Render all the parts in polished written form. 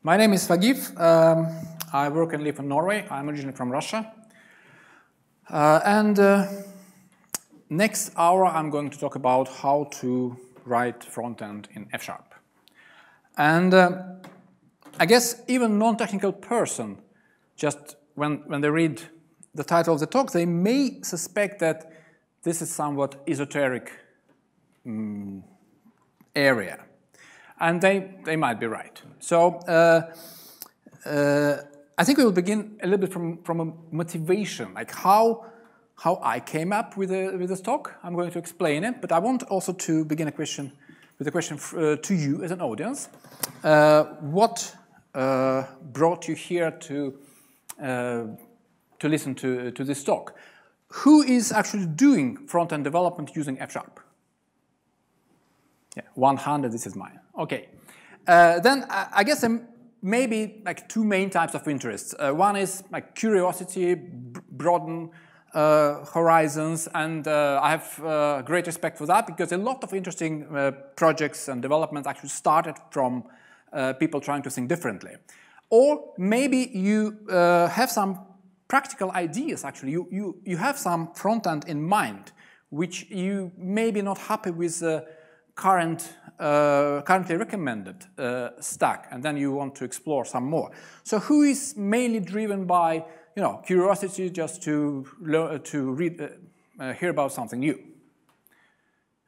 My name is Vagif. I work and live in Norway. I'm originally from Russia. Next hour, I'm going to talk about how to write Frontend in F#. And I guess even non-technical person, just when they read the title of the talk, they may suspect that this is somewhat esoteric area. And they might be right. So I think we will begin a little bit from a motivation, like how I came up with this talk. I'm going to explain it, but I want also to begin with a question to you as an audience. What brought you here to listen to this talk? Who is actually doing front-end development using F#? Yeah, 100, this is mine. Okay. Then I guess there may be like two main types of interests. One is like curiosity, broaden horizons, and I have great respect for that because a lot of interesting projects and developments actually started from people trying to think differently. Or maybe you have some practical ideas, actually. You have some front-end in mind, which you may be not happy with currently recommended stack, and then you want to explore some more. So who is mainly driven by curiosity, just to hear about something new?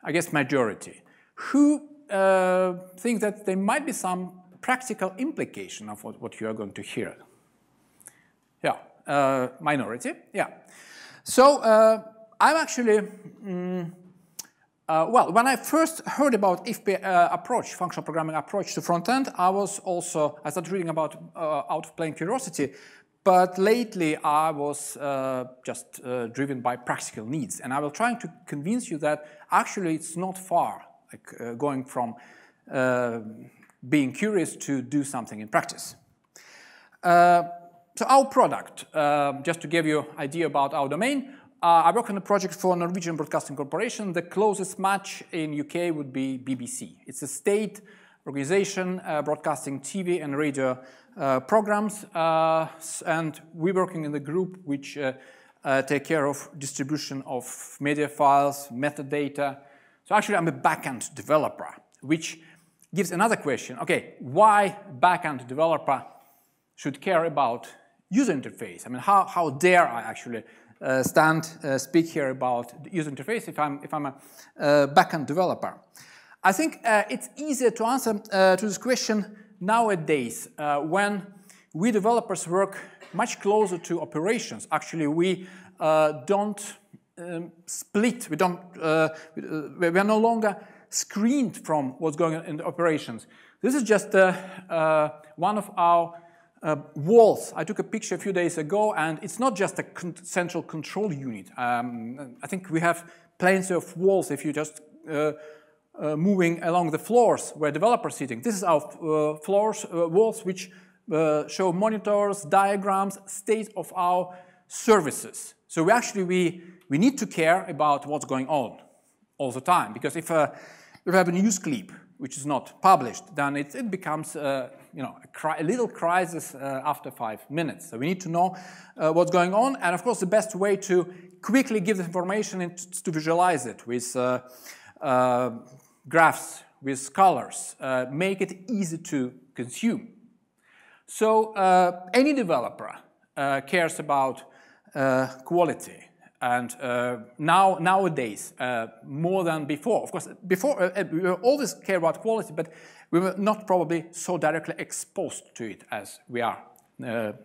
I guess majority. Who think that there might be some practical implication of what you are going to hear? Yeah, minority. Yeah. So I'm actually. Well, when I first heard about FP approach, functional programming approach to front-end, I started reading about out of plain curiosity, but lately I was just driven by practical needs, and I will try to convince you that actually it's not far, like going from being curious to do something in practice. So our product, just to give you an idea about our domain, I work on a project for Norwegian Broadcasting Corporation. The closest match in UK would be BBC. It's a state organization broadcasting TV and radio programs, and we're working in the group which take care of distribution of media files, metadata. So actually I'm a backend developer, which gives another question. Okay, why backend developer should care about user interface? I mean, how dare I actually speak here about the user interface if I'm a backend developer? I think it's easier to answer to this question nowadays when we developers work much closer to operations. Actually, we don't split. We are no longer screened from what's going on in the operations. This is just one of our walls. I took a picture a few days ago, and it's not just a central control unit. I think we have plenty of walls if you just moving along the floors where developers are sitting. This is our walls which show monitors, diagrams, state of our services. So we need to care about what's going on all the time, because if we have a news clip which is not published, then it becomes a little crisis after 5 minutes. So we need to know what's going on, and of course the best way to quickly give the information is to visualize it with graphs, with colors, make it easy to consume. So any developer cares about quality. And nowadays, more than before. Of course, before we always care about quality, but we were not probably so directly exposed to it as we are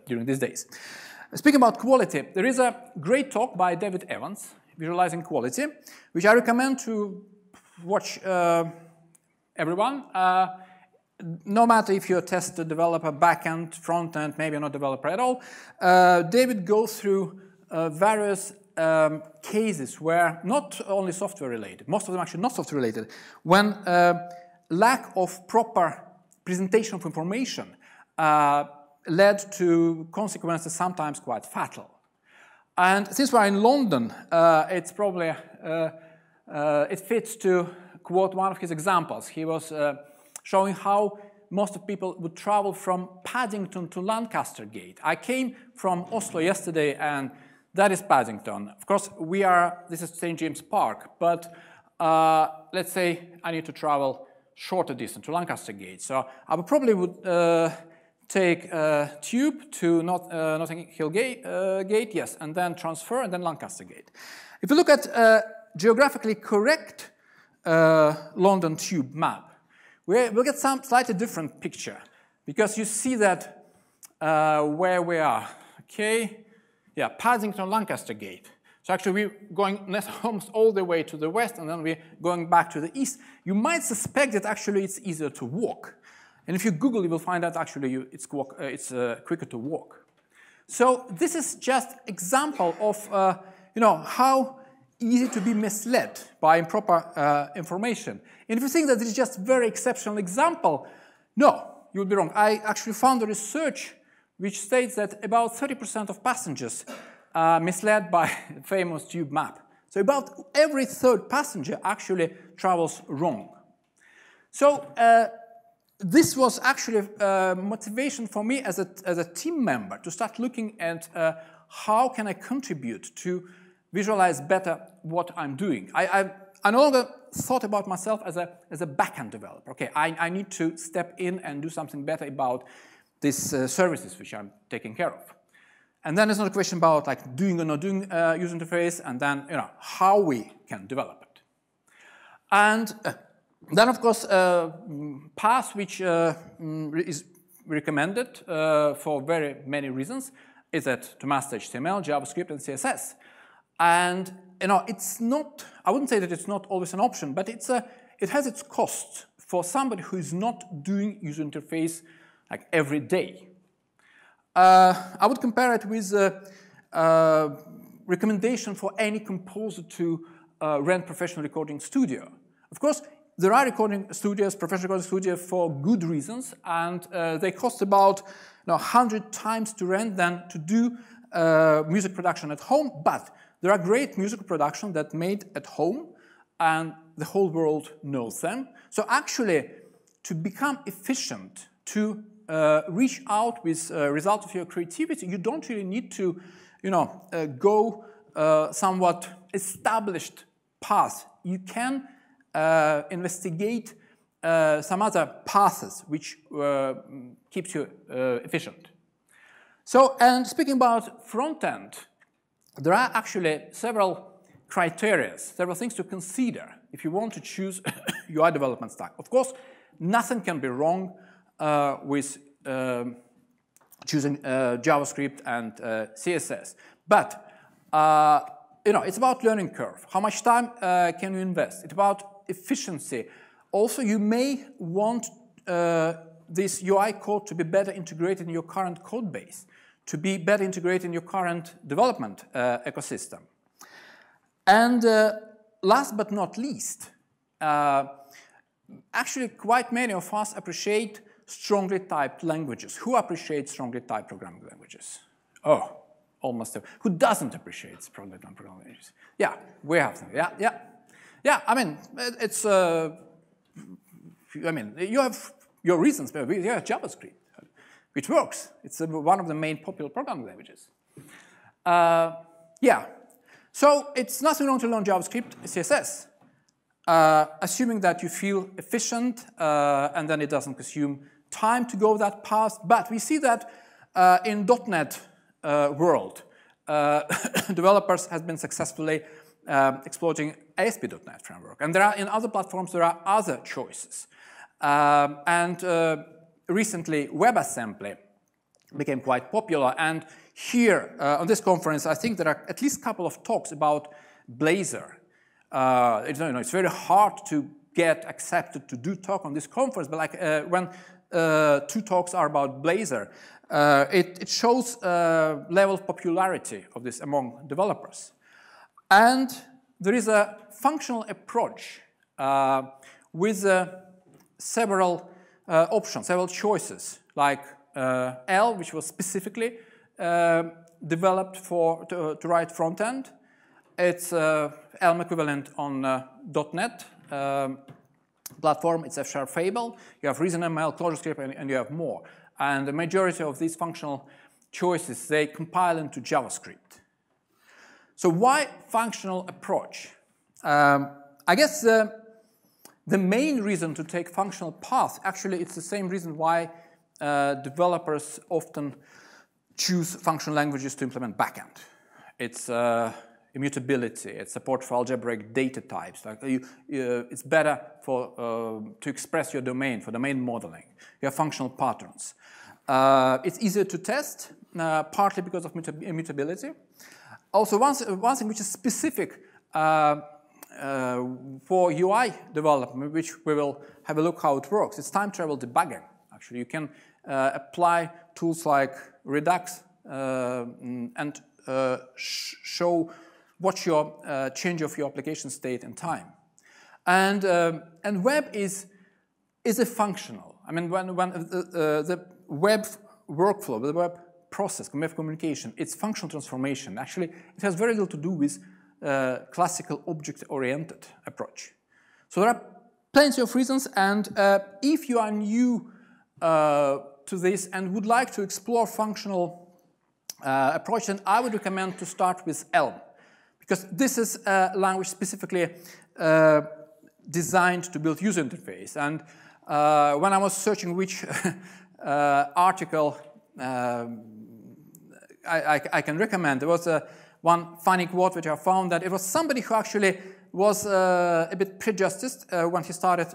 during these days. Speaking about quality, there is a great talk by David Evans, Visualizing Quality, which I recommend to watch everyone. No matter if you're a tester, developer, backend, frontend, maybe you're not a developer at all. David goes through various cases where not only software related, most of them actually not software related, when lack of proper presentation of information led to consequences sometimes quite fatal. And since we're in London, it's probably it fits to quote one of his examples. He was showing how most of people would travel from Paddington to Lancaster Gate. I came from Oslo yesterday, and that is Paddington. Of course, this is St. James Park, but let's say I need to travel shorter distance to Lancaster Gate. So I probably would take a tube to Notting Hill Gate, yes, and then transfer, and then Lancaster Gate. If you look at geographically correct London Tube map, we'll get some slightly different picture, because you see that where we are, okay? Yeah, Paddington, Lancaster Gate. So actually we're going almost all the way to the west, and then we're going back to the east. You might suspect that actually it's easier to walk. And if you Google, you will find that actually it's quicker to walk. So this is just example of how easy to be misled by improper information. And if you think that this is just a very exceptional example, no, you would be wrong. I actually found a research which states that about 30% of passengers are misled by the famous tube map. So about every third passenger actually travels wrong. So this was actually a motivation for me as a team member to start looking at how can I contribute to visualize better what I'm doing. I no longer thought about myself as a backend developer. Okay, I need to step in and do something better about these services which I'm taking care of. And then it's not a question about like doing or not doing user interface, and then how we can develop it. And then of course path which is recommended for very many reasons is that to master HTML, JavaScript, and CSS. And it's not, I wouldn't say that it's not always an option, but it has its costs for somebody who is not doing user interface like every day. I would compare it with a recommendation for any composer to rent professional recording studio. Of course, there are recording studios, professional recording studios for good reasons, and they cost about 100 times to rent than to do music production at home, but there are great musical productions that made at home, and the whole world knows them. So actually, to become efficient, to reach out with results of your creativity, you don't really need to, go somewhat established path. You can investigate some other paths which keeps you efficient. So, and speaking about front-end, there are actually several criteria, several things to consider if you want to choose UI development stack. Of course, nothing can be wrong with choosing JavaScript and CSS. But, it's about learning curve. How much time can you invest? It's about efficiency. Also, you may want this UI code to be better integrated in your current code base, to be better integrated in your current development ecosystem. And last but not least, actually quite many of us appreciate strongly typed languages. Who appreciates strongly typed programming languages? Oh, almost everyone. Who doesn't appreciate strongly typed programming languages? Yeah, we have them. Yeah, I mean, it's, you have your reasons, but you have JavaScript, which works. It's one of the main popular programming languages. Yeah, so it's nothing wrong to learn JavaScript, CSS, assuming that you feel efficient and then it doesn't consume time to go that path. But we see that in .NET world, developers have been successfully exploiting ASP.NET framework. And there are, in other platforms, there are other choices. Recently, WebAssembly became quite popular. And here, on this conference, I think there are at least a couple of talks about Blazor. It's very hard to get accepted to do talk on this conference, but like when 2 talks are about Blazor, it shows level of popularity of this among developers. And there is a functional approach with several options, several choices, like L, which was specifically developed to write front-end. It's Elm equivalent on .NET. platform, it's F# Fable. You have ReasonML, ClojureScript, and you have more. And the majority of these functional choices, they compile into JavaScript. So why functional approach? I guess the main reason to take functional path, actually it's the same reason why developers often choose functional languages to implement backend. It's immutability, it's support for algebraic data types. Like it's better for to express your domain, for domain modeling. You have functional patterns. It's easier to test, partly because of immutability. Also, one thing which is specific for UI development, which we will have a look how it works, it's time travel debugging. Actually, you can apply tools like Redux and show what's your change of your application state in time. And web is a functional. I mean, when the web workflow, the web process, web communication, it's functional transformation. Actually, it has very little to do with classical object-oriented approach. So there are plenty of reasons, and if you are new to this and would like to explore functional approach, then I would recommend to start with Elm, because this is a language specifically designed to build user interface. And when I was searching which article I can recommend, there was one funny quote which I found, that it was somebody who actually was a bit prejudiced when he started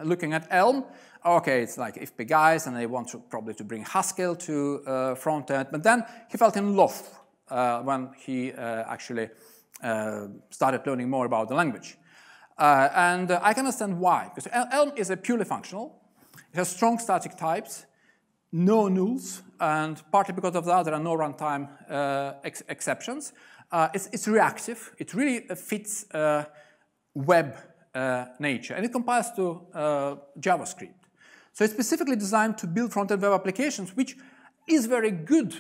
looking at Elm. Okay, it's like FP guys, and they want to probably to bring Haskell to Frontend, but then he felt in love when he actually started learning more about the language. And I can understand why, because Elm is a purely functional. It has strong static types, no nulls, and partly because of that, there are no runtime exceptions. It's reactive. It really fits web nature, and it compiles to JavaScript. So it's specifically designed to build front-end web applications, which is very good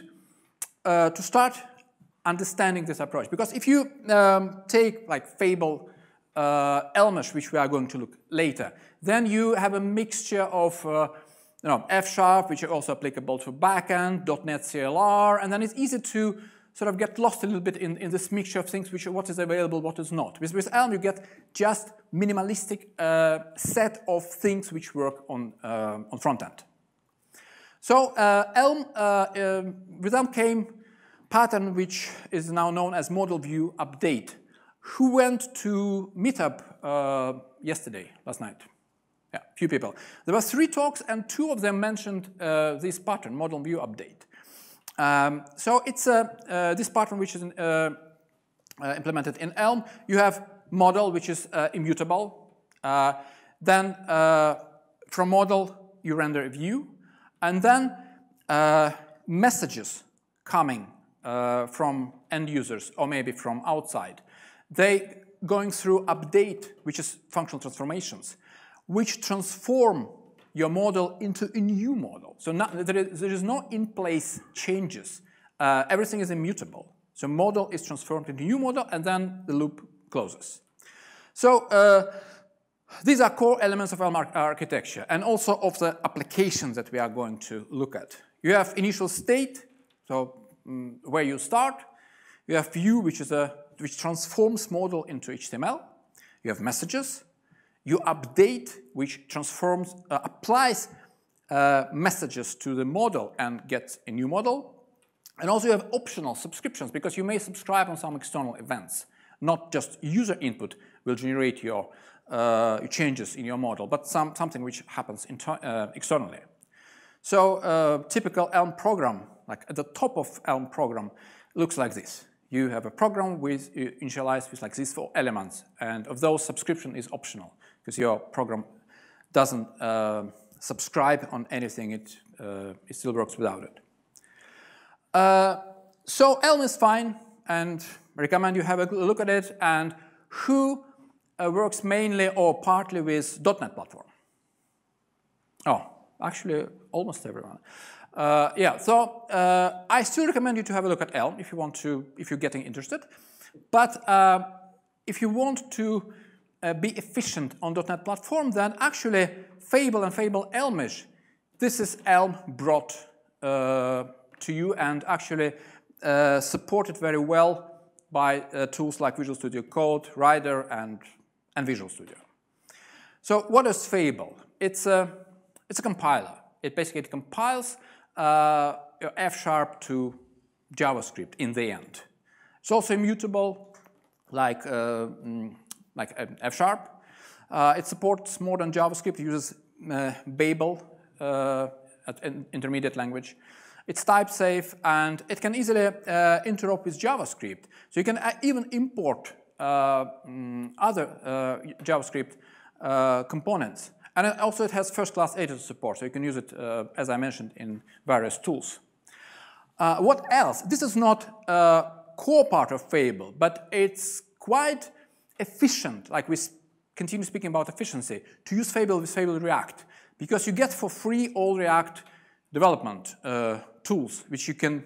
to start understanding this approach. Because if you take like Fable, Elmish, which we are going to look later, then you have a mixture of F#, which are also applicable to backend, .NET CLR, and then it's easy to sort of get lost a little bit in this mixture of things, what is available, what is not. With Elm, you get just minimalistic set of things which work on front end. So with Elm came pattern which is now known as ModelView update. Who went to Meetup last night? Yeah, a few people. There were 3 talks, and 2 of them mentioned this pattern, ModelView update. So it's this pattern which is implemented in Elm. You have model, which is immutable. Then from model, you render a view. And then messages coming from end users or maybe from outside. They going through update, which is functional transformations, which transform your model into a new model. So there is no in-place changes. Everything is immutable. So model is transformed into a new model, and then the loop closes. So these are core elements of Elm architecture, and also of the applications that we are going to look at. You have initial state, so where you start. You have view, which transforms model into HTML. You have messages. You update, which transforms, applies messages to the model and gets a new model. And also you have optional subscriptions, because you may subscribe on some external events. Not just user input will generate your changes in your model, but something which happens externally. So typical Elm program, like at the top of Elm program, looks like this. You have a program initialized with like these 4 elements, and of those, subscription is optional, because your program doesn't subscribe on anything, it still works without it. So Elm is fine, and I recommend you have a look at it. And who works mainly or partly with .NET platform? Oh, actually, almost everyone. Yeah, so I still recommend you to have a look at Elm if you want to, if you're getting interested. But if you want to be efficient on .NET platform, then actually Fable and Fable Elmish, this is Elm brought to you and actually supported very well by tools like Visual Studio Code, Rider, and Visual Studio. So what is Fable? It's a compiler. It basically compiles your F# to JavaScript in the end. It's also immutable, like F#. It supports more than JavaScript. It uses Babel, an intermediate language. It's type safe, and it can easily interop with JavaScript. So you can even import other JavaScript components. And also it has first-class editor support, so you can use it, as I mentioned, in various tools. What else? This is not a core part of Fable, but it's quite efficient, like we continue speaking about efficiency, to use Fable with Fable React, because you get for free all React development tools, which you can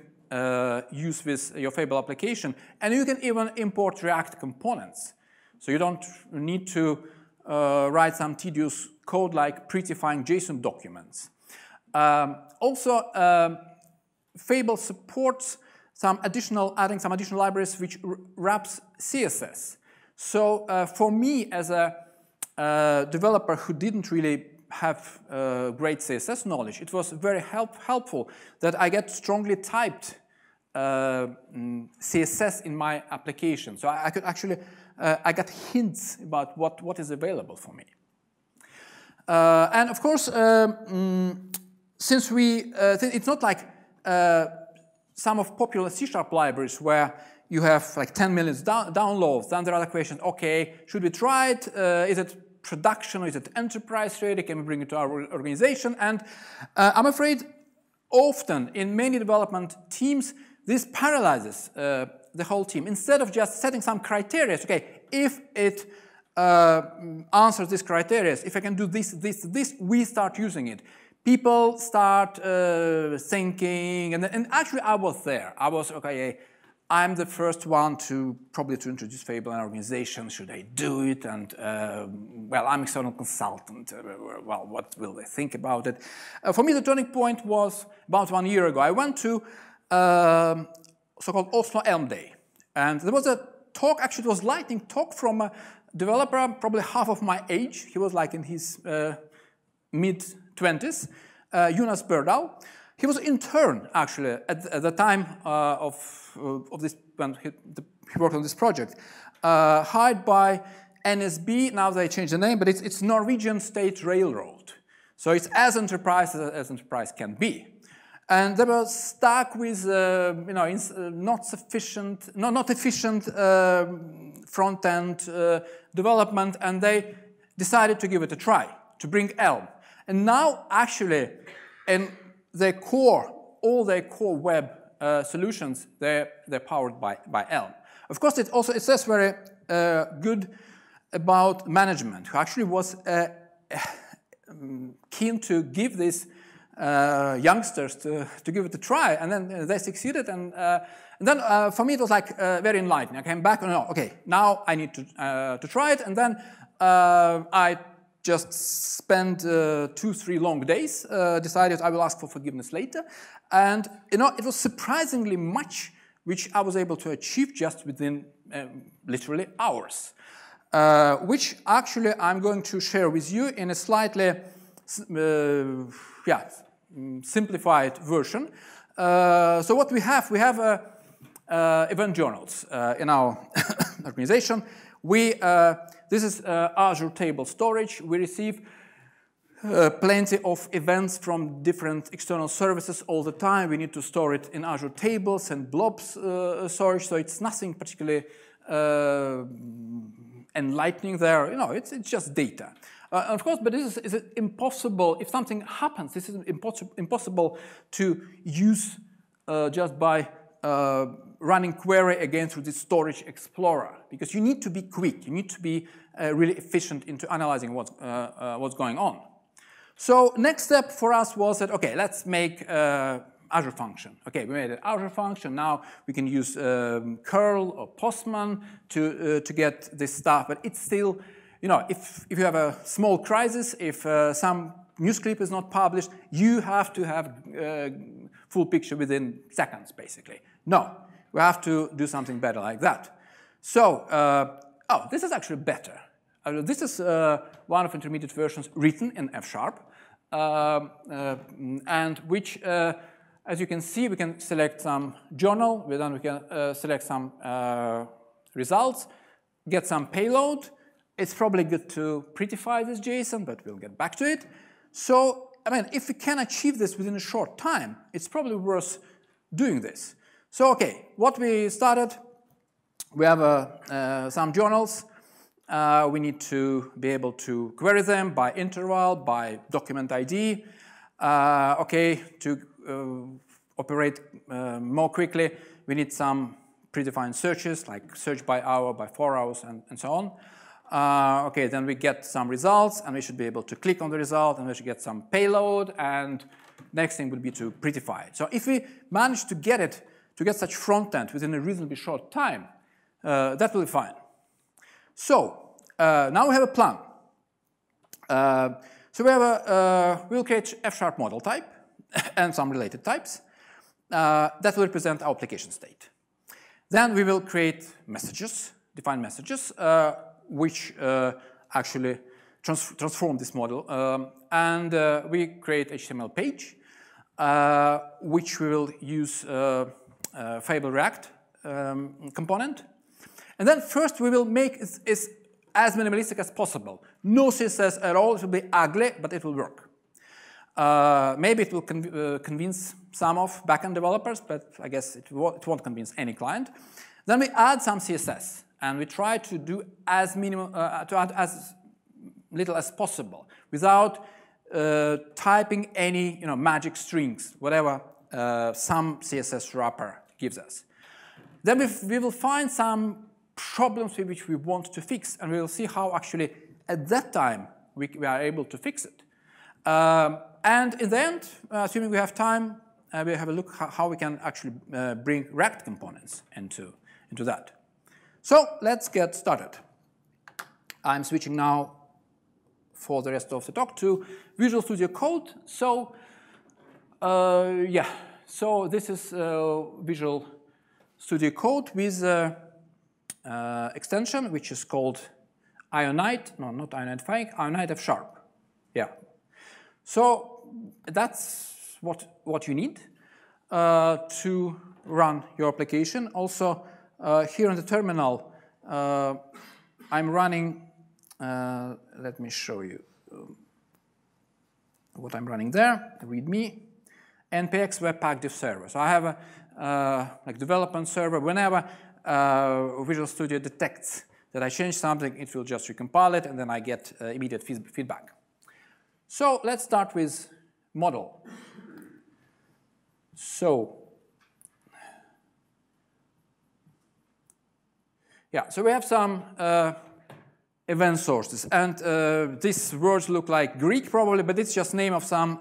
use with your Fable application, and you can even import React components. So you don't need to write some tedious code like prettifying JSON documents. Also, Fable supports adding some additional libraries which wraps CSS. So for me, as a developer who didn't really have great CSS knowledge, it was very helpful that I get strongly typed CSS in my application. So I could actually, I got hints about what is available for me. And of course, since it's not like some of popular C# libraries where you have like 10 million downloads, then there are the questions, okay, should we try it? Is it production, or is it enterprise ready? Can we bring it to our organization? And I'm afraid often in many development teams, this paralyzes the whole team. Instead of just setting some criteria, okay, if it answers these criteria, if I can do this, we start using it. People start thinking, and actually I was there. I was, okay, I'm the first one to introduce Fable in an organization. Should I do it? And well, I'm an external consultant. Well, what will they think about it? For me, the turning point was about 1 year ago. I went to so-called Oslo Elm Day, and there was a talk. Actually, it was a lightning talk from a developer, probably half of my age. He was like in his mid-20s, Jonas Berdal. He was an intern, actually, at the time of this, when he worked on this project, hired by NSB. Now they changed the name, but it's Norwegian State Railroad. So it's as enterprise as enterprise can be. And they were stuck with, not efficient front-end development, and they decided to give it a try, to bring Elm. And now, actually, in their core, all their core web solutions, they're powered by Elm. Of course, it says very good about management, who actually was keen to give these youngsters to give it a try, and then they succeeded. And then for me, it was like very enlightening. I came back and okay, now I need to try it. And then I just spent 2-3 long days, decided I will ask for forgiveness later. And it was surprisingly much which I was able to achieve just within literally hours, which actually I'm going to share with you in a slightly simplified version. So what we have event journals in our organization. This is Azure table storage. We receive plenty of events from different external services all the time. We need to store it in Azure tables and blobs storage, so it's nothing particularly enlightening there. It's just data. Of course, but this is impossible. If something happens, this is impossible to use just by running query again through this storage explorer, because you need to be quick. You need to be really efficient into analyzing what's going on. So next step for us was that, okay, let's make Azure function. Okay, we made an Azure function. Now we can use curl or Postman to get this stuff, but it's still you know, if you have a small crisis, if some news clip is not published, you have to have full picture within seconds, basically. No, we have to do something better like that. So, oh, this is actually better. This is one of intermediate versions written in F#, and which, as you can see, we can select some journal, then we can select some results, get some payload. It's probably good to prettify this JSON, but we'll get back to it. So, I mean, if we can achieve this within a short time, it's probably worth doing this. So, okay, what we started, we have some journals. We need to be able to query them by interval, by document ID. Okay, to operate more quickly, we need some predefined searches, like search by hour, by 4 hours, and so on. Okay, then we get some results, and we should be able to click on the result, and we should get some payload, and next thing would be to prettify it. So if we manage to get such front-end within a reasonably short time, that will be fine. So now we have a plan. So we have we'll create F# model type and some related types that will represent our application state. Then we will create messages, define messages, which actually transform this model. And we create HTML page, which we will use Fable React component. And then first we will make it as minimalistic as possible. No CSS at all. It will be ugly, but it will work. Maybe it will convince some of backend developers, but I guess it won't convince any client. Then we add some CSS, and we try to do as to add as little as possible without typing any magic strings, whatever some CSS wrapper gives us. Then we will find some problems which we want to fix, and we will see how actually at that time we are able to fix it. And in the end, assuming we have time, we'll have a look how we can actually bring React components into that. So let's get started. I'm switching now for the rest of the talk to Visual Studio Code. So yeah, so this is Visual Studio Code with extension, which is called Ionite. No, not Ionite Fake, Ionite F#. Yeah. So that's what you need to run your application. Also, here in the terminal, I'm running, let me show you what I'm running there, readme, npx webpack diff server. So I have a like development server. Whenever Visual Studio detects that I change something, it will just recompile it, and then I get immediate feedback. So let's start with model. So yeah, so we have some event sources, and these words look like Greek probably, but it's just name of some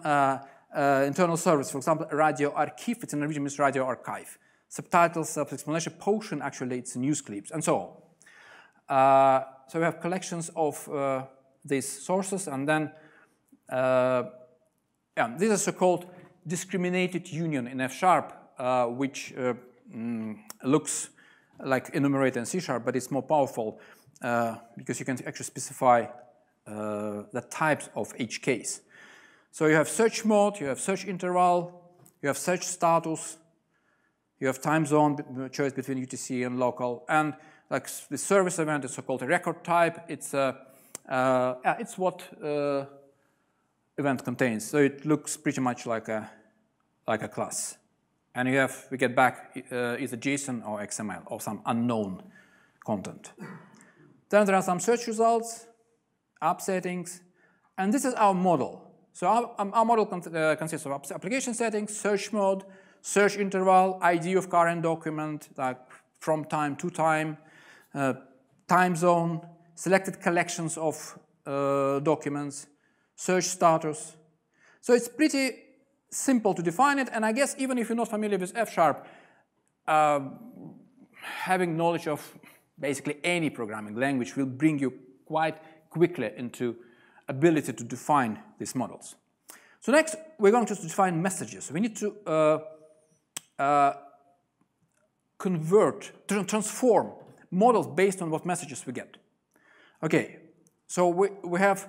internal service. For example, radio archive, it's in Norwegian means radio archive. Subtitles, self-explanation, potion, actually it's news clips, and so on. So we have collections of these sources, and then yeah, this is so-called discriminated union in F#, which looks like enumerator in C#, but it's more powerful because you can actually specify the types of each case. So you have search mode, you have search interval, you have search status, you have time zone choice between UTC and local, and like the service event is so-called a record type. It's what event contains. So it looks pretty much like a class. And we get back either JSON or XML or some unknown content. Then there are some search results, app settings, and this is our model. So our model consists of application settings, search mode, search interval, ID of current document, like from time to time, time zone, selected collections of documents, search status. So it's pretty simple to define it, and I guess even if you're not familiar with F#, having knowledge of basically any programming language will bring you quite quickly into ability to define these models. So next, we're going to define messages. We need to transform models based on what messages we get. Okay, so we have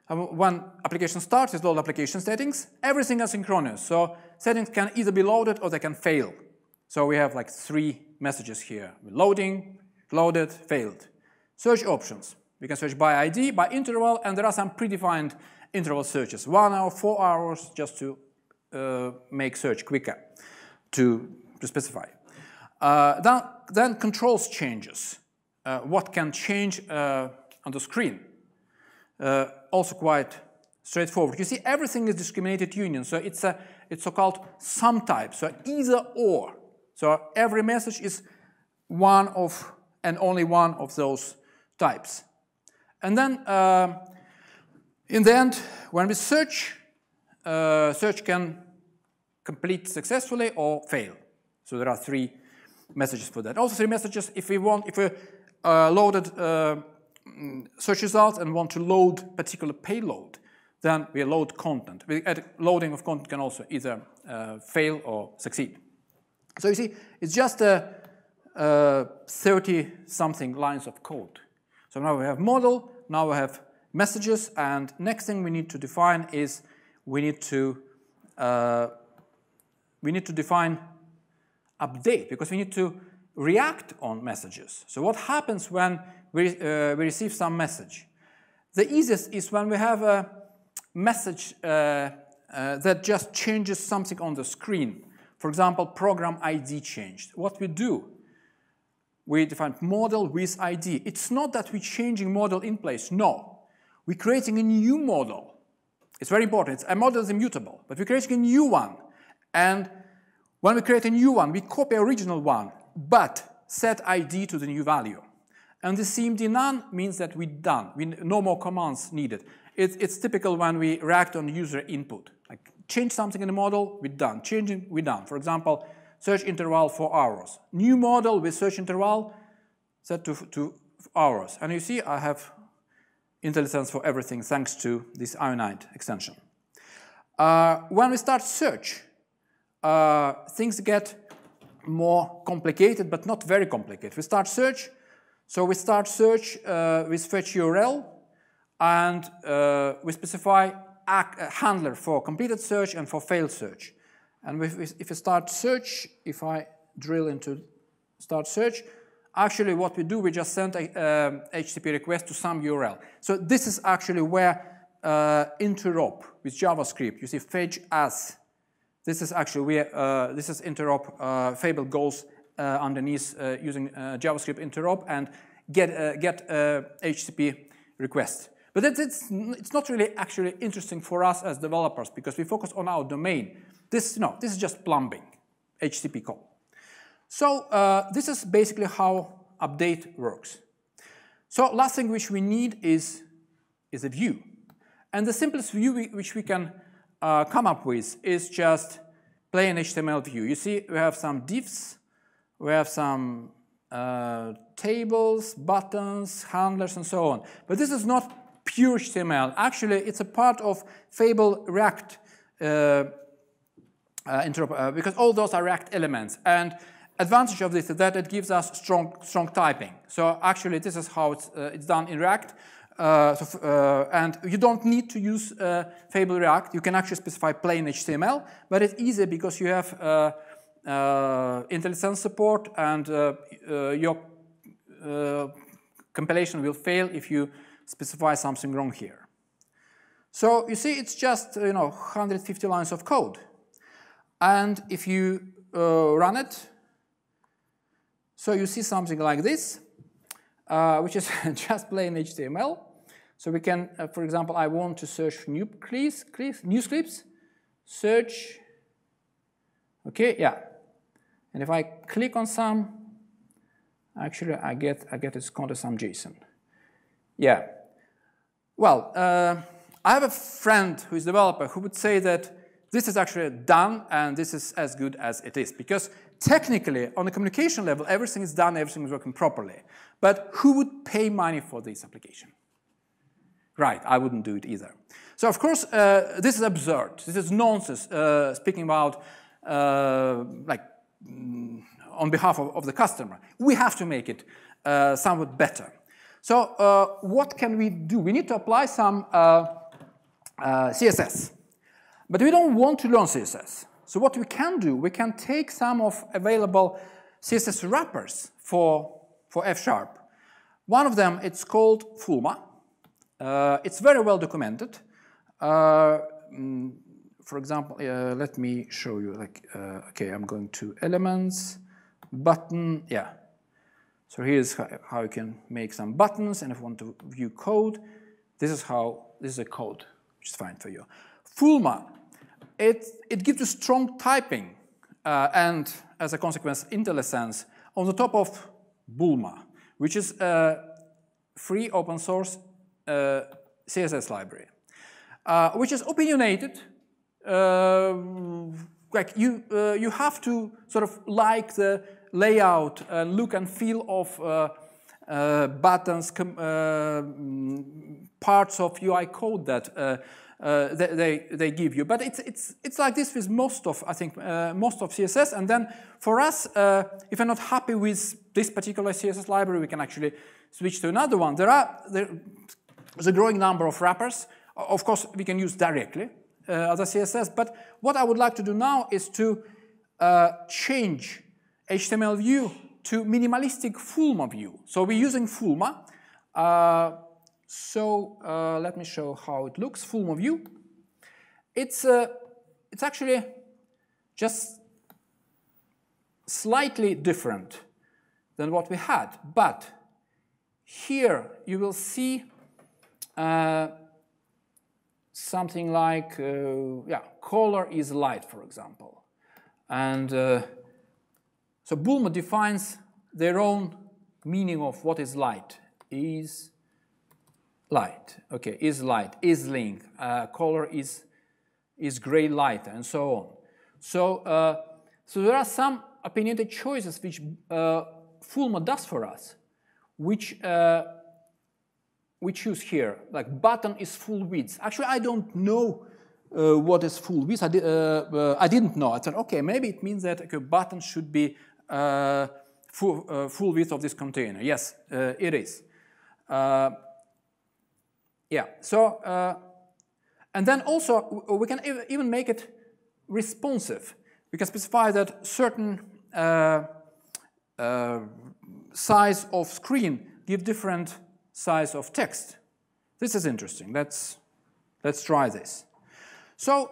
when application starts, it's load application settings. Everything is synchronous, so settings can either be loaded or they can fail. So we have like 3 messages here: loading, loaded, failed. Search options. We can search by ID, by interval, and there are some predefined interval searches: 1 hour, 4 hours, just to make search quicker to specify. Then controls changes. What can change on the screen? Also quite straightforward. You see, everything is discriminated union, so it's so-called sum type, so either or. So every message is one of and only one of those types. And then in the end, when we search, search can complete successfully or fail. So there are 3 messages for that. Also 3 messages if we loaded search results and want to load particular payload, then we load content. Loading of content can also either fail or succeed. So you see, it's just 30-something lines of code. So now we have model, now we have messages, and next thing we need to define is we need to define update, because we need to react on messages. So what happens when we receive some message? The easiest is when we have a message that just changes something on the screen. For example, program ID changed. What we do, we define model with ID. It's not that we're changing model in place, no. We're creating a new model. It's very important. A model is immutable, but we're creating a new one. And when we create a new one, we copy original one, but set ID to the new value. And the CMD none means that we're done. No more commands needed. It's typical when we react on user input. Like change something in the model, we're done. Changing, we're done. For example, search interval 4 hours. New model with search interval set to hours. And you see I have Intellisense for everything thanks to this Ionite extension. When we start search, things get more complicated, but not very complicated. We start search, so we start search with fetch URL, and we specify a handler for completed search and for failed search. And if we start search, if I drill into start search, actually what we do, we just send a HTTP request to some URL. So this is actually where interop with JavaScript, you see fetch as. This is actually where this is interop. Fable goes underneath using JavaScript interop and get HTTP request. But it's not really actually interesting for us as developers because we focus on our domain. This is just plumbing, HTTP call. So this is basically how update works. So last thing which we need is a view. And the simplest view which we can come up with is just plain HTML view. You see we have some divs, we have some tables, buttons, handlers, and so on. But this is not pure HTML. Actually, it's a part of Fable React because all those are React elements. And advantage of this is that it gives us strong typing. So actually, this is how it's done in React. And you don't need to use Fable React. You can actually specify plain HTML, but it's easy because you have Intellisense support, and your compilation will fail if you specify something wrong here. So you see, it's just 150 lines of code, and if you run it, so you see something like this, which is just plain HTML. So we can, for example, I want to search for news clips, search, okay, yeah. And if I click on some, actually I get its content some JSON. Yeah. Well, I have a friend who is a developer who would say that this is actually done and this is as good as it is, because technically, on the communication level, everything is done, everything is working properly. But who would pay money for this application? Right, I wouldn't do it either. So of course, this is absurd. This is nonsense, speaking about on behalf of the customer. We have to make it somewhat better. So what can we do? We need to apply some CSS. But we don't want to learn CSS. So what we can do, we can take some of available CSS wrappers for F#. One of them, it's called Fuma. It's very well documented. For example, let me show you. Okay, I'm going to Elements, Button, yeah. So here's how you can make some buttons, and if you want to view code, this is a code, which is fine for you. Fulmer, it gives you strong typing, and as a consequence, Intellisense on the top of Bulma, which is a free open source CSS library, which is opinionated. Like you have to sort of like the layout, look and feel of buttons, parts of UI code that they give you. But it's like this with most of, I think, most of CSS. And then for us, if we're not happy with this particular CSS library, we can actually switch to another one. There's a growing number of wrappers. Of course, we can use directly other CSS. But what I would like to do now is to change HTML view to minimalistic Fulmer view. So we're using Fulmer. Let me show how it looks. Fulmer view. It's actually just slightly different than what we had, but here you will see something like color is light, for example, and so Bulma defines their own meaning of what is light. Is light, okay, is light, is link, color is gray light, and so on. So there are some opinionated choices which Fulmer does for us, which we choose here. Like button is full width. Actually, I don't know what is full width. I didn't know. I thought, okay, maybe it means that a button should be full width of this container. Yes, it is. Yeah, so, and then also we can even make it responsive. We can specify that certain size of screen give different size of text. This is interesting. Let's try this. So,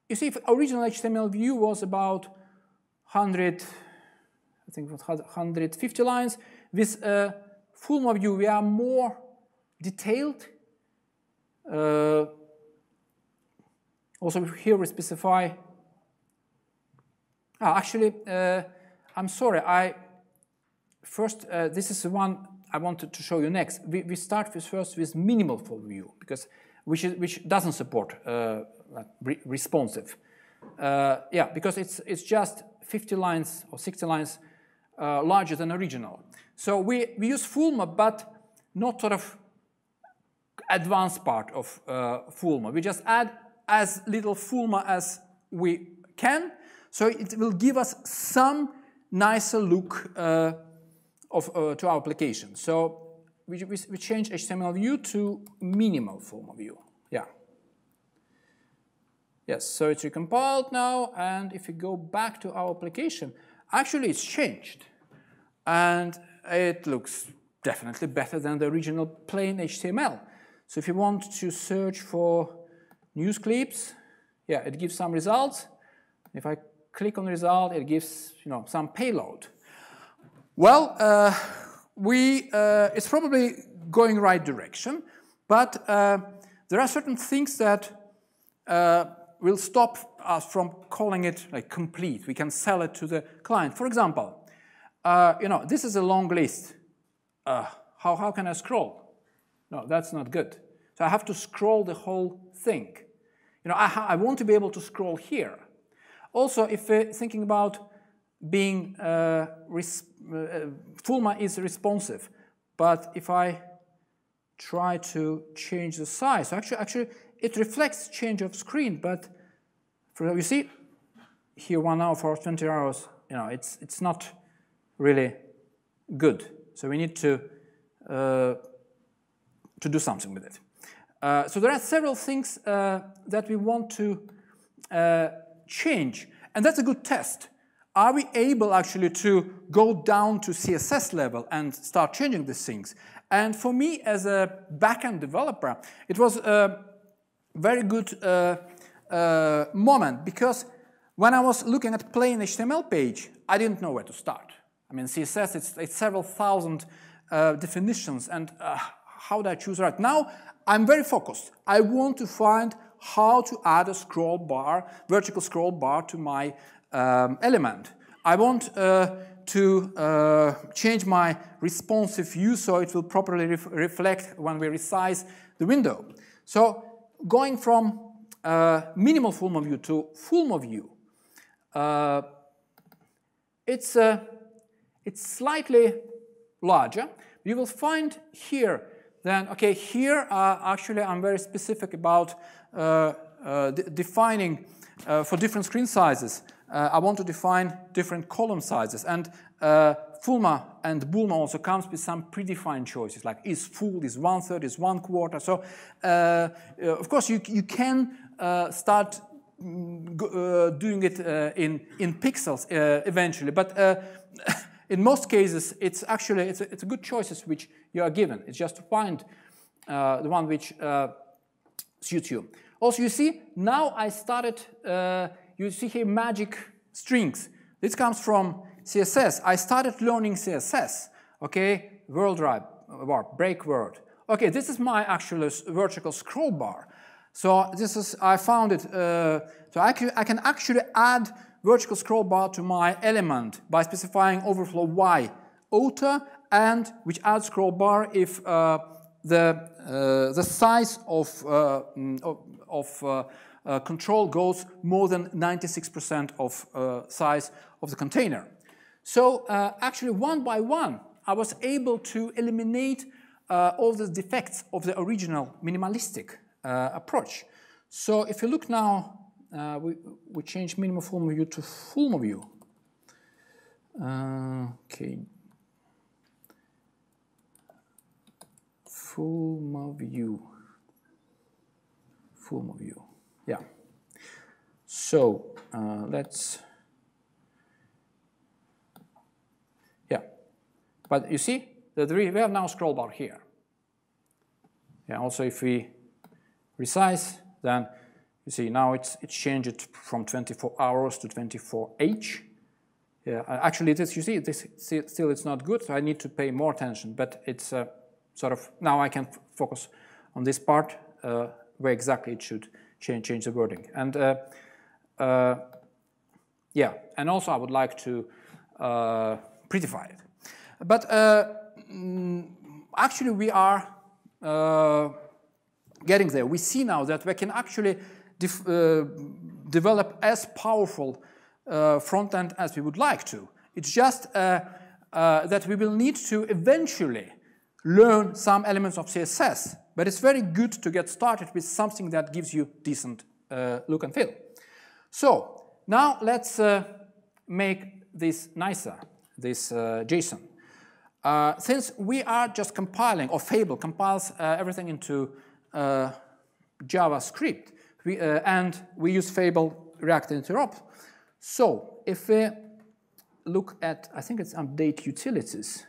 you see, if original HTML view was about 150 lines, with Fulmer view we are more detailed. Also here we specify. Actually, I'm sorry. This is the one I wanted to show you next. We start first with minimal full view because which doesn't support responsive. Yeah, because it's just 50 lines or 60 lines larger than original. So we use Fulmer, but not sort of advanced part of Fulmer. We just add as little Fulmer as we can, so it will give us some nicer look to our application. So we change HTML view to minimal Fulmer view. Yeah. Yes, so it's recompiled now, and if we go back to our application, actually it's changed. And it looks definitely better than the original plain HTML. So if you want to search for news clips, yeah, it gives some results. If I click on the result, it gives some payload. Well, it's probably going right direction, but there are certain things that will stop us from calling it like complete. We can sell it to the client. For example, this is a long list. How can I scroll? No, that's not good. So I have to scroll the whole thing. I want to be able to scroll here. Also, if we're thinking about being Fulmer is responsive, but if I try to change the size. So actually, it reflects change of screen, but for you see here 1 hour for 20 hours, you know, it's not really good. So we need to do something with it. So there are several things that we want to change, and that's a good test. Are we able actually to go down to CSS level and start changing these things? And for me, as a backend developer, it was a very good moment, because when I was looking at plain HTML page, I didn't know where to start. I mean, CSS, it's several thousand definitions, and how do I choose right? Now, I'm very focused. I want to find how to add a scroll bar, vertical scroll bar to my element. I want to change my responsive view so it will properly reflect when we resize the window. So going from minimal Fulmer view to Fulmer view, it's slightly larger. You will find here then, okay, here actually I'm very specific about defining for different screen sizes. I want to define different column sizes, and Fuma and Bulma also comes with some predefined choices, like is full, is 1/3, is 1/4. So of course you can start doing it in pixels eventually, but in most cases it's actually it's a good choices which you are given. It's just to find the one which suits you. Also, you see now I started. You see here magic strings. This comes from CSS. I started learning CSS. Okay, world bar, break word. Okay, this is my actual vertical scroll bar. So this is I found it. So I can actually add vertical scroll bar to my element by specifying overflow y outer, and which adds scroll bar if the size of control goes more than 96% of size of the container. So actually one by one, I was able to eliminate all the defects of the original minimalistic approach. So if you look now, we change minimal Fulmer view to Fulmer view. Okay. Fulmer view. Fulmer view. Yeah. So let's. Yeah. But you see that we have now scroll bar here. Yeah. Also, if we resize, then you see now it's changed from 24 hours to 24H. Yeah. Actually, this you see this still it's not good. So I need to pay more attention. But it's sort of now I can focus on this part where exactly it should change the wording. And yeah, and also I would like to prettify it. But actually we are getting there. We see now that we can actually develop as powerful front end as we would like to. It's just that we will need to eventually learn some elements of CSS, but it's very good to get started with something that gives you decent look and feel. So now let's make this nicer, this JSON. Since we are just compiling, or Fable compiles everything into JavaScript, and we use Fable React Interop. So if we look at, I think it's update utilities.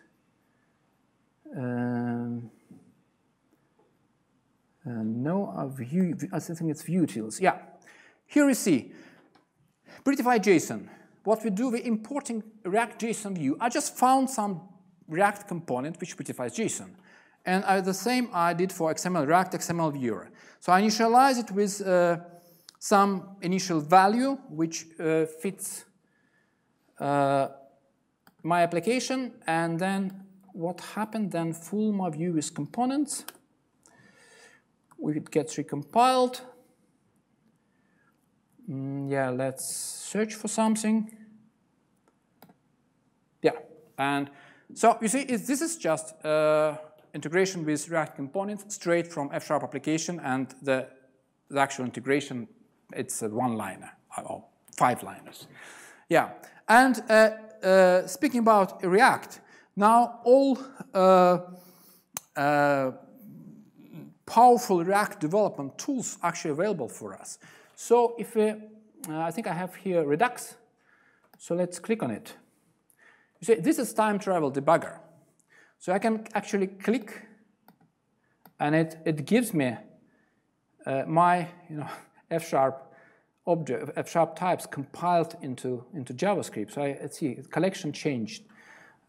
No, view, I think it's view utils. Yeah. Here you see, prettify JSON. What we do, we're importing React JSON view. I just found some React component which prettifies JSON. And the same I did for XML, React XML viewer. So I initialize it with some initial value which fits my application, and then what happened then, Fulmer view with components. It gets recompiled. Yeah, let's search for something. Yeah, and so you see, this is just integration with React components straight from F# application, and the actual integration, it's a one-liner or 5-liners. Yeah, and speaking about React, now all powerful React development tools actually available for us. So if we, I think I have here Redux, so let's click on it. You see, this is time travel debugger. So I can actually click, and it gives me my F# object, F# types compiled into JavaScript. So let's see, collection changed.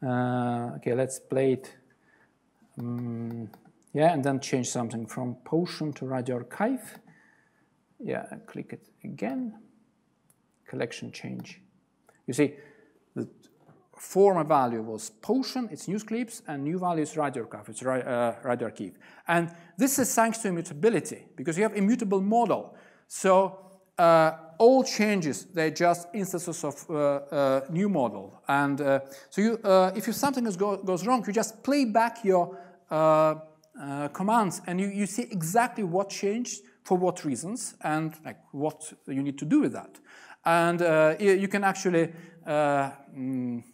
Okay, let's play it. Yeah, and then change something from potion to radio archive. Yeah, click it again. Collection change. You see, the former value was potion, it's news clips, and new value is radio archive, it's radio archive. And this is thanks to immutability, because you have immutable model. So all changes, they're just instances of new model. And so you, if something goes wrong, you just play back your commands, and you see exactly what changed, for what reasons, and like what you need to do with that. And you can actually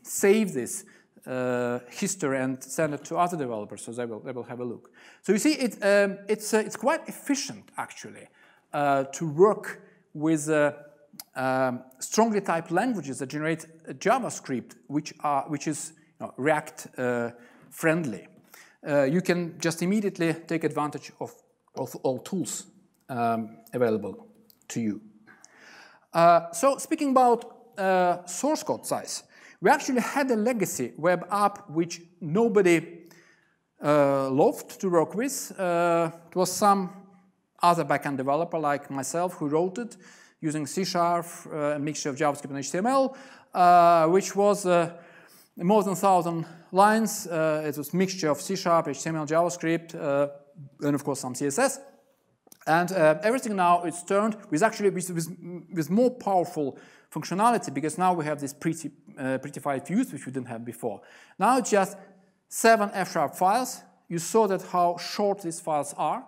save this history and send it to other developers, so they will have a look. So you see, it's quite efficient actually to work with strongly typed languages that generate JavaScript, which is React friendly. You can just immediately take advantage of all tools available to you. So speaking about source code size, we actually had a legacy web app which nobody loved to work with. It was some other backend developer like myself who wrote it using C#, a mixture of JavaScript and HTML, which was more than 1,000 lines. It was a mixture of C#, HTML, JavaScript, and of course some CSS. And everything now is turned with actually with more powerful functionality, because now we have these prettified views which we didn't have before. Now it's just 7 F# files. You saw that how short these files are.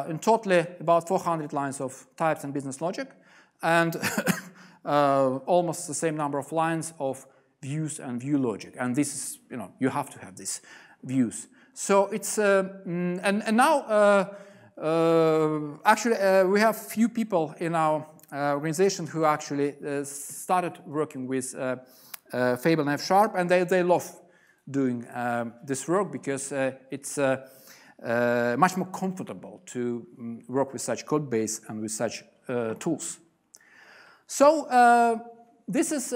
In totally about 400 lines of types and business logic, and almost the same number of lines of views and view logic. And this is, you have to have these views. So it's and now. Actually, we have few people in our organization who actually started working with Fable and F#, and they love doing this work because it's much more comfortable to work with such code base and with such tools. So this is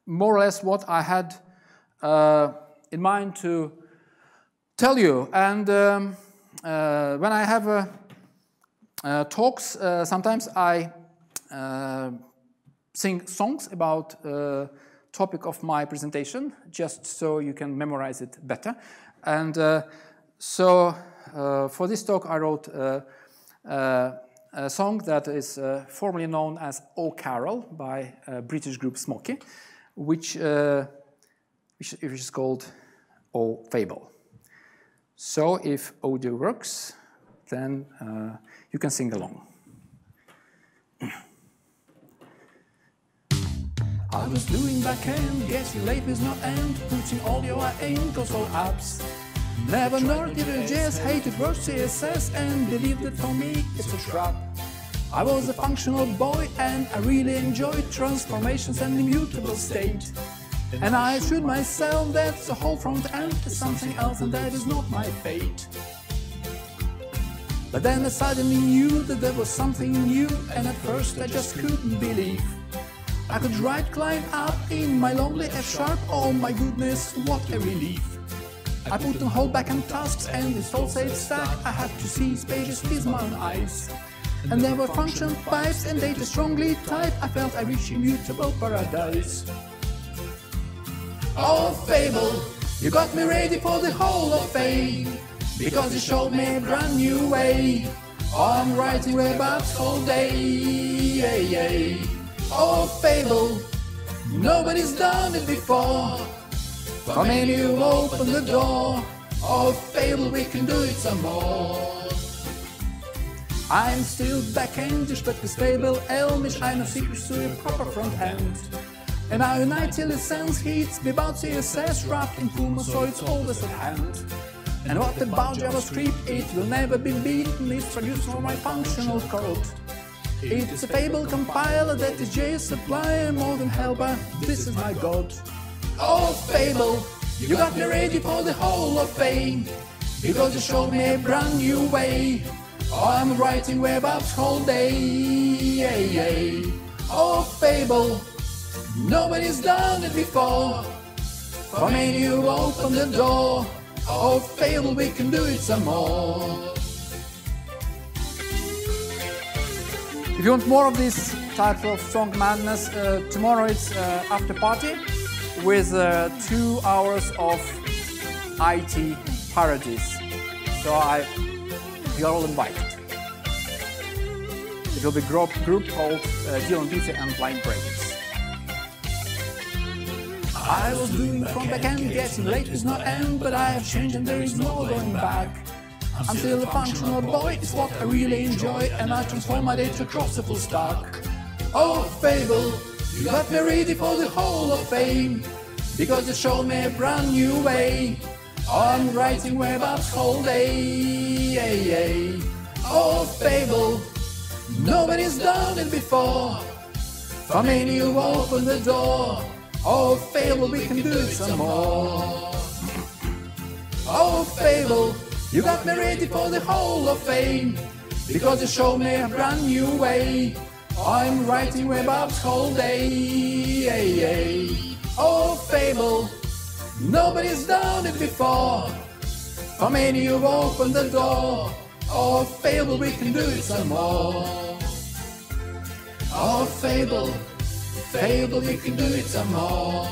more or less what I had in mind to tell you. And when I have talks, sometimes I sing songs about topic of my presentation, just so you can memorize it better. And so for this talk, I wrote a song that is formerly known as O Carol by British group Smoky, which is called O Fable. So if audio works, then you can sing along. I was doing backend, guessing life is not end, putting all your ankles all apps. Never learned JS, hated work CSS, and believed that for me it's a trap. I was a functional boy and I really enjoyed transformations and immutable state. And I assured myself that the whole front end is something else and that is not my fate. But then I suddenly knew that there was something new, and at first I just couldn't believe I could right-climb up in my lonely F#, oh my goodness, what a relief. I put on whole backend tasks and install safe stack, I had to see pages with my own eyes. And there were function pipes and data strongly typed, I felt I reached immutable paradise. Oh Fable, you got me ready for the Hall of Fame, because you showed me a brand new way. I'm writing web apps all day. Oh Fable, nobody's done it before. For menu, open the door. Oh, Fable, we can do it some more. I'm still backendish, but with Fable, Elmish, I know secrets to a proper front end. And our Intellisense heats me about CSS wrapped in Fuma, so it's always at hand. And what about JavaScript? It will never be beaten, it's produced from my functional code. It's a Fable compiler that is JS supplier, more than helper, this is my god. Oh, Fable, you got me ready for the Hall of Fame, because you showed me a brand new way. Oh, I'm writing web apps all day. Oh, Fable, nobody's done it before. For menu, open the door. Oh, Fable, we can do it some more. If you want more of this type of song madness, tomorrow it's after party with 2 hours of IT parodies. So you're all invited. It will be a group called Deal and Pizza and Blind Breaks. I was doing from backend, getting late is not end, but I have changed and there is no going back. I'm still a functional boy, it's what I really enjoy, and I transform my data across the full stack. Oh, Fable, you got me ready for the Hall of Fame, because you showed me a brand new way. I'm writing web apps all day. Oh, Fable, nobody's done it before. For menu, open the door. Oh, Fable, we can do it some more. Oh, Fable, you got me ready for the Hall of Fame, because you showed me a brand new way. I'm writing web apps all day. Oh, Fable, nobody's done it before. For menu, open the door. Oh, Fable, we can do it some more. Oh, Fable, Fable, we can do it some more.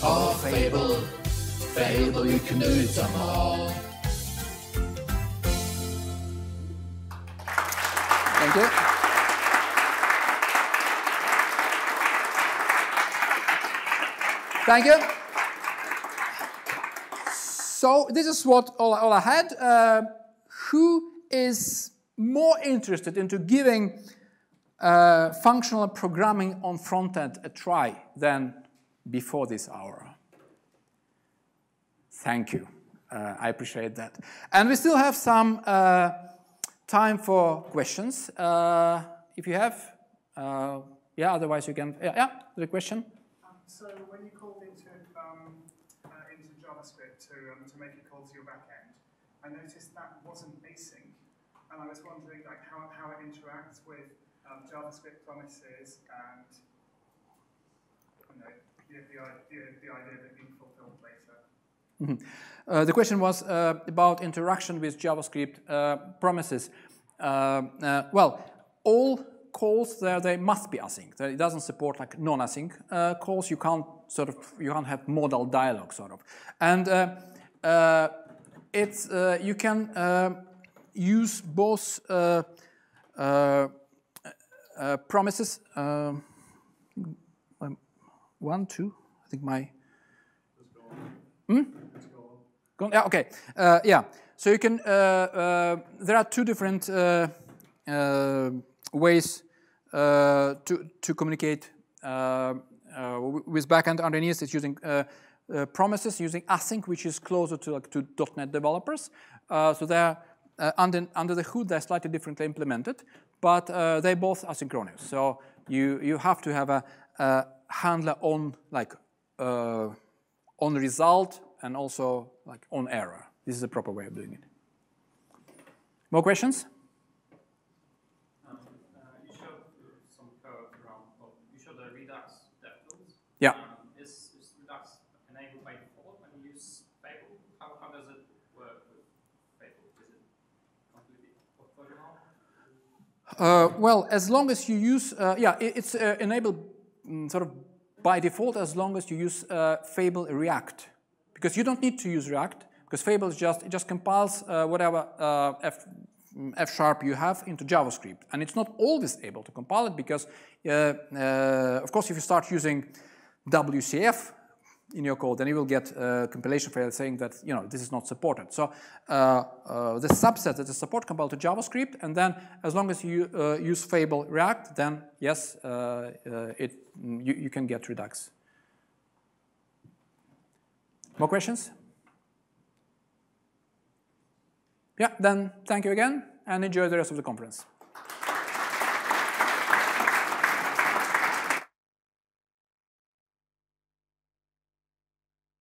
Oh, Fable, Fable, you can do it some more. Thank you. Thank you. So this is what all I had. Who is more interested into giving functional programming on Frontend a try than before this hour? Thank you. I appreciate that. And we still have some time for questions. If you have, yeah, otherwise you can, yeah, the question? So when you called into JavaScript to make it call to your backend, I noticed that wasn't async, and I was wondering like how it interacts with JavaScript promises and the idea that being fulfilled later. Mm-hmm. The question was about interaction with JavaScript promises. Well, all calls there, they must be async. It doesn't support like non-async calls. You can't have modal dialogue sort of. And you can use both promises. 1, 2. I think my. Yeah, okay. Yeah. So you can. There are 2 different ways to communicate with backend. Underneath, it's using promises, using async, which is closer to .NET developers. So they're under the hood, they're slightly differently implemented, but they both are synchronous. So you have to have a handler on on result and also on error. This is a proper way of doing it. More questions? You showed some code around, well, you showed the Redux DevTools. Yeah. Is Redux enabled by default when you use Fable? How does it work with Fable? Is it completely orthogonal? Well, as long as you use, yeah, it's enabled sort of by default as long as you use Fable React, because you don't need to use React, because Fable just compiles whatever F# you have into JavaScript, and it's not always able to compile it because, of course, if you start using WCF, in your code, then you will get a compilation fail saying that this is not supported. So the subset that is support compiled to JavaScript, and then as long as you use Fable React, then yes, you can get Redux. More questions? Yeah, then thank you again, and enjoy the rest of the conference.